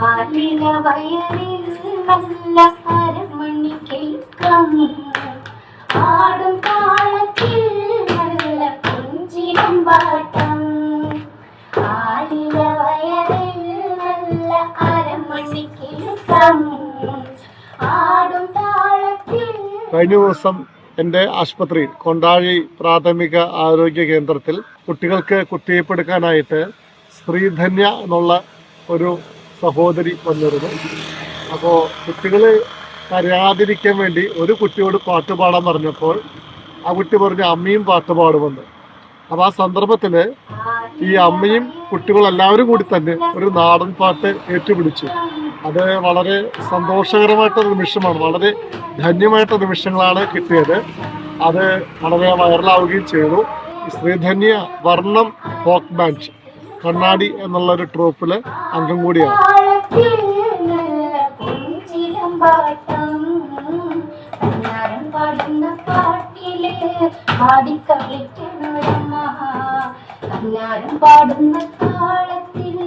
ആലില വയറിൽ നല്ല അരമണി കേൾക്കാം ആടും താളത്തിൽ നല്ല പുഞ്ചിരം പാട്ടം ആലില വയറിൽ നല്ല അരമണി കേൾക്കാം ആടും താളത്തിൽ. കഴിഞ്ഞ ദിവസം എൻ്റെ ആശുപത്രിയിൽ കൊണ്ടാഴി പ്രാഥമിക ആരോഗ്യ കേന്ദ്രത്തിൽ കുട്ടികൾക്ക് കുത്തിവയ്പ് എടുക്കാനായിട്ട് ശ്രീധന്യ എന്നുള്ള ഒരു സഹോദരി വന്നിരുന്നു. അപ്പോൾ കുട്ടികൾ കരയാതിരിക്കാൻ വേണ്ടി ഒരു കുട്ടിയോട് പാട്ട് പാടാൻ പറഞ്ഞപ്പോൾ ആ കുട്ടി പറഞ്ഞു അമ്മയും പാട്ട് പാടുമെന്ന്. അപ്പോൾ ആ സന്ദർഭത്തിൽ ഈ അമ്മയും കുട്ടികളെല്ലാവരും കൂടി തന്നെ ഒരു നാടൻ പാട്ട് ഏറ്റുപിടിച്ചു. അത് വളരെ സന്തോഷകരമായിട്ട നിമിഷമാണ്, വളരെ ധന്യമായിട്ട നിമിഷങ്ങളാണ് കിട്ടിയത്. അത് വളരെ വൈറലാവുകയും ചെയ്തു. ശ്രീധന്യ വർണ്ണം ഫോക്ക് ബാൻഡ് കണ്ണാടി എന്നുള്ളൊരു ട്രൂപ്പിൽ അംഗം കൂടിയാണ്. പാടുന്ന താളത്തിൽ